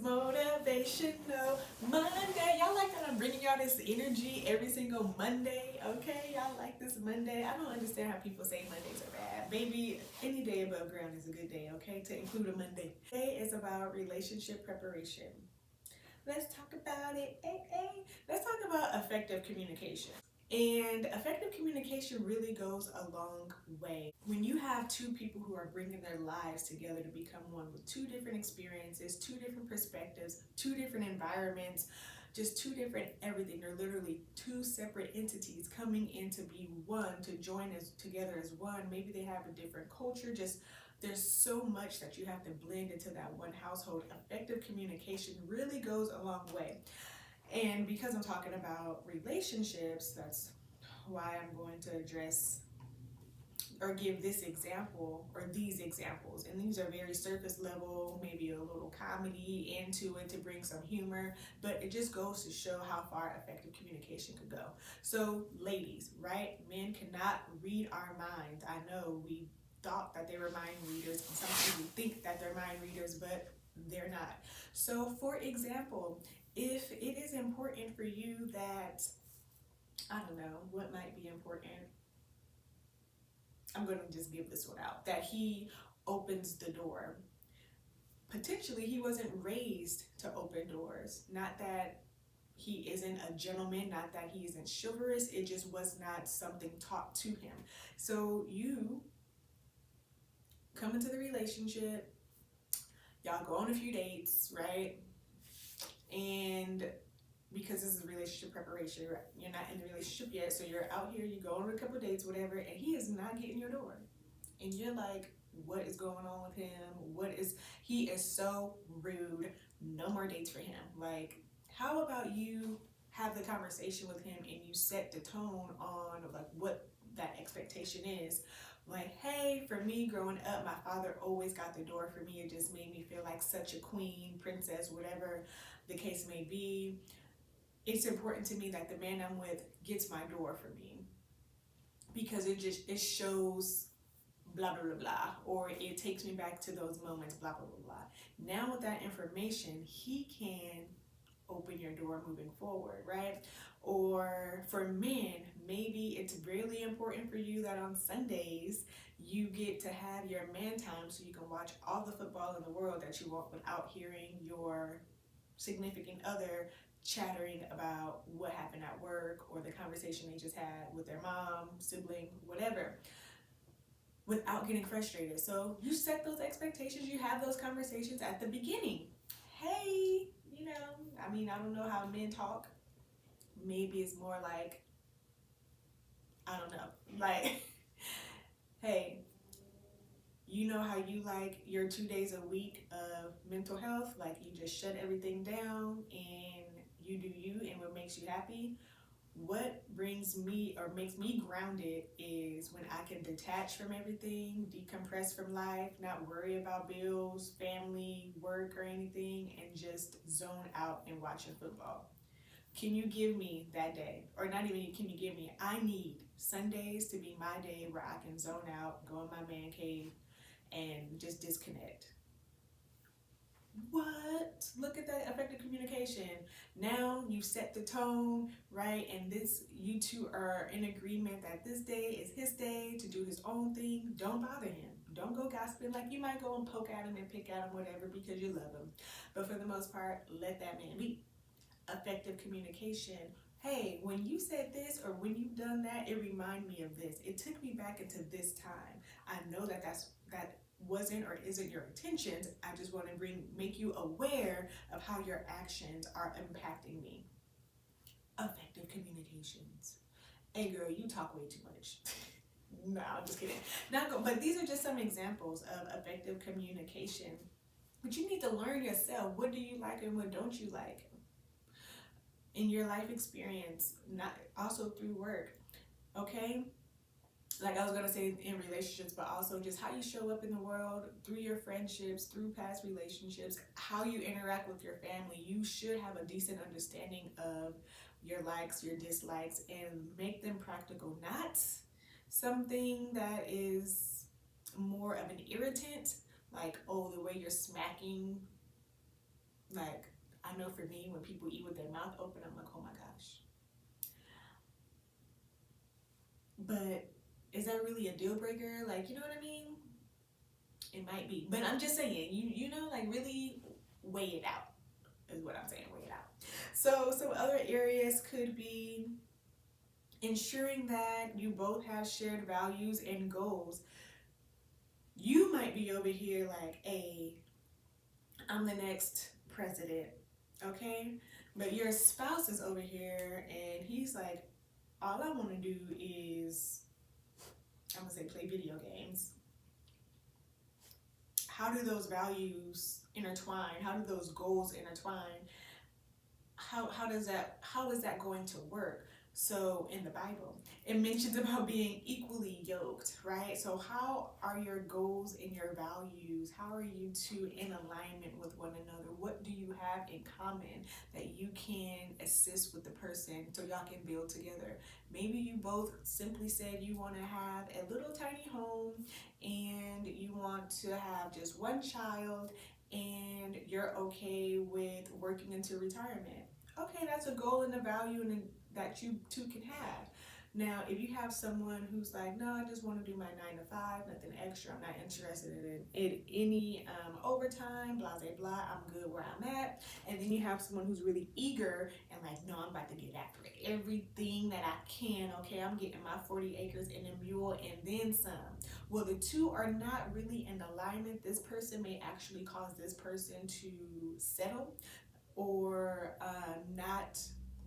Motivational Monday. Y'all like that I'm bringing y'all this energy every single Monday, okay? Y'all like this Monday? I don't understand how people say Mondays are bad. Maybe any day above ground is a good day, okay? To include a Monday. Today is about relationship preparation. Let's talk about it. Let's talk about effective communication. And effective communication really goes a long way. When you have two people who are bringing their lives together to become one with two different experiences, two different perspectives, two different environments, just two different everything. They're literally two separate entities coming in to be one, to join us together as one. Maybe they have a different culture, just there's so much that you have to blend into that one household. Effective communication really goes a long way. And because I'm talking about relationships, that's why I'm going to address or give this example or these examples. And these are very surface level, maybe a little comedy into it to bring some humor, but it just goes to show how far effective communication could go. So ladies, right? Men cannot read our minds. I know we thought that they were mind readers, and some people think that they're mind readers, but they're not. So for example, if it is important for you that, I don't know, what might be important? I'm going to just give this one out, that he opens the door. Potentially, he wasn't raised to open doors. Not that he isn't a gentleman, not that he isn't chivalrous, it just was not something taught to him. So you come into the relationship, y'all go on a few dates, right? And because this is relationship preparation, right? You're not in the relationship yet, so you're out here, you go on a couple dates, whatever, and he is not getting your door. And you're like, what is going on with him? He is so rude. No more dates for him. Like, how about you have the conversation with him and you set the tone on like what that expectation is? Like, hey, for me growing up, my father always got the door for me. It just made me feel like such a queen, princess, whatever the case may be. It's important to me that the man I'm with gets my door for me, because it shows blah blah blah blah, or it takes me back to those moments, blah blah blah blah. Now with that information, he can open your door moving forward, right? Or for men, maybe it's really important for you that on Sundays you get to have your man time so you can watch all the football in the world that you want without hearing your significant other chattering about what happened at work or the conversation they just had with their mom, sibling, whatever, without getting frustrated. So you set those expectations, you have those conversations at the beginning. Hey, I don't know how men talk. Maybe it's more like, I don't know, like, hey, you know how you like your 2 days a week of mental health, like you just shut everything down and you do you and what makes you happy? What brings me or makes me grounded is when I can detach from everything, decompress from life, not worry about bills, family, work, or anything, and just zone out and watching football. Can you give me that day? Or not even can you give me, I need Sundays to be my day where I can zone out, go in my man cave, and just disconnect. What? Look at that effective communication. Now you've set the tone, right? And you two are in agreement that this day is his day to do his own thing. Don't bother him. Don't go gossiping. Like, you might go and poke at him and pick at him, whatever, because you love him. But for the most part, let that man be. Effective communication. Hey, when you said this or when you've done that, it reminded me of this. It took me back into this time. I know that that wasn't or isn't your intentions. I just want to make you aware of how your actions are impacting me. Effective communications. Hey girl, you talk way too much. No, I'm just kidding. But these are just some examples of effective communication. But you need to learn yourself. What do you like and what don't you like? In your life experience, not also through work, okay? Like I was gonna say in relationships, but also just how you show up in the world, through your friendships, through past relationships, how you interact with your family. You should have a decent understanding of your likes, your dislikes, and make them practical, not something that is more of an irritant, like, oh, the way you're smacking Like, I know for me, when people eat with their mouth open, I'm like, oh my gosh. But is that really a deal breaker? Like, you know what I mean? It might be. But I'm just saying, you know, like really weigh it out is what I'm saying, weigh it out. So some other areas could be ensuring that you both have shared values and goals. You might be over here like, hey, I'm the next president, okay? But your spouse is over here and he's like, all I want to do is, I'm gonna say, play video games. How do those values intertwine? How do those goals intertwine? How is that going to work? So in the Bible, it mentions about being equally yoked, right? So how are your goals and your values? How are you two in alignment with one another? What do you have in common that you can assist with the person so y'all can build together? Maybe you both simply said you want to have a little tiny home and you want to have just one child and you're okay with working into retirement. Okay, that's a goal and a value and that you two can have. Now, if you have someone who's like, no, I just want to do my 9 to 5, nothing extra, I'm not interested in any overtime, blah, blah, blah, I'm good where I'm at. And then you have someone who's really eager and like, no, I'm about to get after it. Everything that I can, okay, I'm getting my 40 acres and a mule and then some. Well, the two are not really in alignment. This person may actually cause this person to settle or not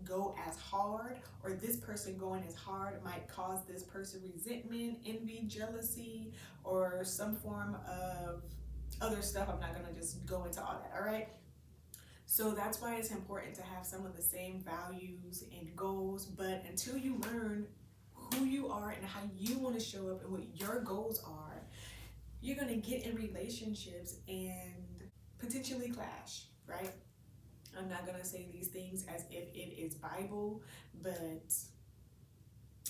go as hard, or this person going as hard might cause this person resentment, envy, jealousy, or some form of other stuff. I'm not gonna just go into all that, all right? So that's why it's important to have some of the same values and goals, but until you learn who you are and how you want to show up and what your goals are, you're gonna get in relationships and potentially clash, right? I'm not going to say these things as if it is Bible, but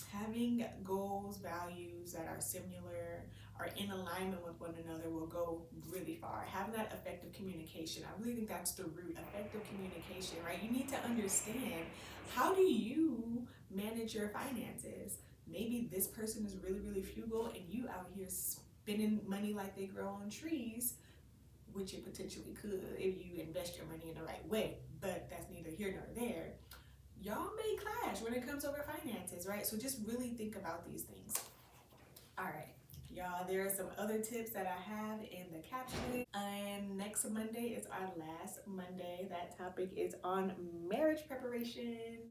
having goals, values that are similar, are in alignment with one another will go really far. Having that effective communication, I really think that's the root, effective communication, right? You need to understand, how do you manage your finances? Maybe this person is really, really frugal and you out here spending money like they grow on trees, which it potentially could if you invest your money in the right way, but that's neither here nor there. Y'all may clash when it comes over finances, right? So just really think about these things. All right, y'all, there are some other tips that I have in the caption. And next Monday is our last Monday. That topic is on marriage preparation.